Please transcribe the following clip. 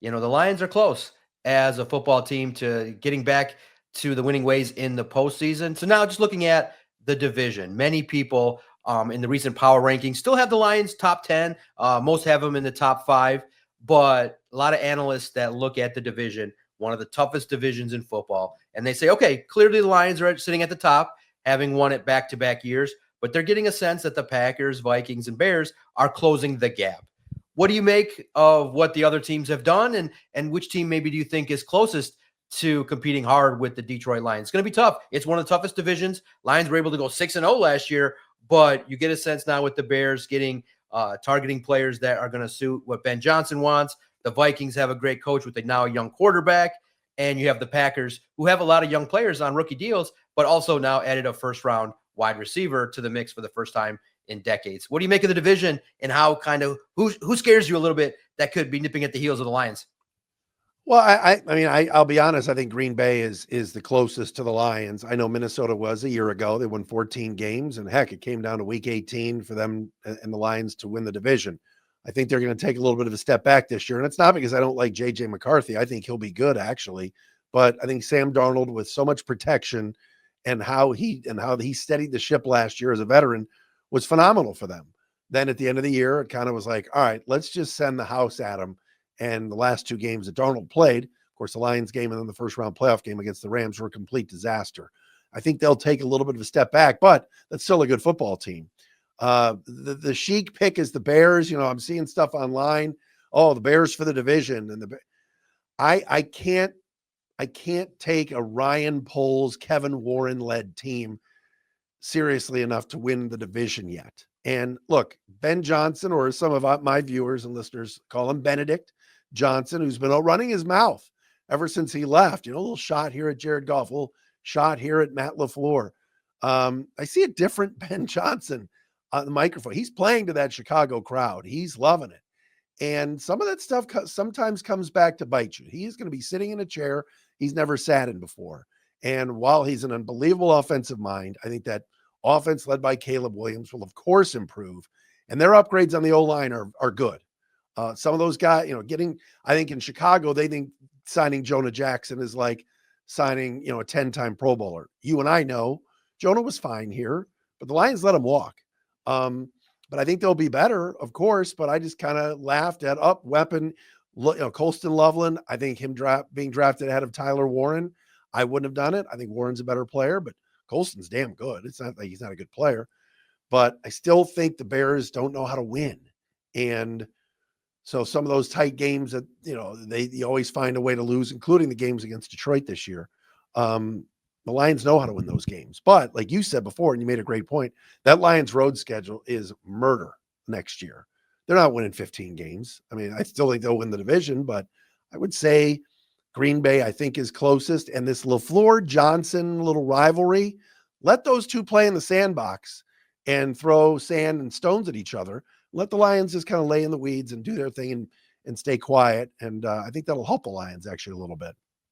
The Lions are close as a football team to getting back to the winning ways in the postseason. So now just looking at the division, many people in the recent power rankings still have the Lions top 10. Most have them in the top 5, but a lot of analysts that look at the division, one of the toughest divisions in football, and they say, okay, clearly the Lions are sitting at the top, having won it back-to-back years, but they're getting a sense that the Packers, Vikings, and Bears are closing the gap. What do you make of what the other teams have done, and which team maybe do you think is closest to competing hard with the Detroit Lions? It's going to be tough. It's one of the toughest divisions. Lions were able to go 6-0 last year, but you get a sense now with the Bears getting targeting players that are going to suit what Ben Johnson wants. The Vikings have a great coach with a now young quarterback, and you have the Packers who have a lot of young players on rookie deals, but also now added a first-round wide receiver to the mix for the first time in decades. What do you make of the division, and how kind of who scares you a little bit that could be nipping at the heels of the Lions? Well, I'll be honest. I think Green Bay is the closest to the Lions. I know Minnesota was a year ago. They won 14 games, and heck, it came down to week 18 for them and the Lions to win the division. I think they're going to take a little bit of a step back this year, and it's not because I don't like J.J. McCarthy. I think he'll be good, actually, but I think Sam Darnold, with so much protection and how he steadied the ship last year as a veteran, was phenomenal for them. Then at the end of the year, it kind of was like, all right, let's just send the house at him. And the last 2 games that Darnold played, of course, the Lions game and then the first round playoff game against the Rams, were a complete disaster. I think they'll take a little bit of a step back, but that's still a good football team. The chic pick is the Bears. I'm seeing stuff online. Oh, the Bears for the division. And I can't take a Ryan Poles, Kevin Warren led team seriously enough to win the division yet. And look, Ben Johnson, or some of my viewers and listeners call him Benedict Johnson, who's been running his mouth ever since he left. A little shot here at Jared Goff, a little shot here at Matt LaFleur. I see a different Ben Johnson on the microphone. He's playing to that Chicago crowd. He's loving it. And some of that stuff sometimes comes back to bite you. He's going to be sitting in a chair he's never sat in before. And while he's an unbelievable offensive mind, I think that offense led by Caleb Williams will, of course, improve. And their upgrades on the O-line are good. Some of those guys, I think in Chicago, they think signing Jonah Jackson is like signing, a 10-time Pro Bowler. You and I know Jonah was fine here, but the Lions let him walk. But I think they'll be better, of course, but I just kind of laughed at weapon, Colston Loveland. I think him being drafted ahead of Tyler Warren, I wouldn't have done it. I think Warren's a better player, but Colston's damn good. It's not like he's not a good player, but I still think the Bears don't know how to win. And so some of those tight games that, they always find a way to lose, including the games against Detroit this year. The Lions know how to win those games. But like you said before, and you made a great point, that Lions road schedule is murder next year. They're not winning 15 games. I mean, I still think they'll win the division, but I would say Green Bay, I think, is closest. And this LaFleur-Johnson little rivalry, let those two play in the sandbox and throw sand and stones at each other. Let the Lions just kind of lay in the weeds and do their thing and stay quiet. And I think that'll help the Lions actually a little bit.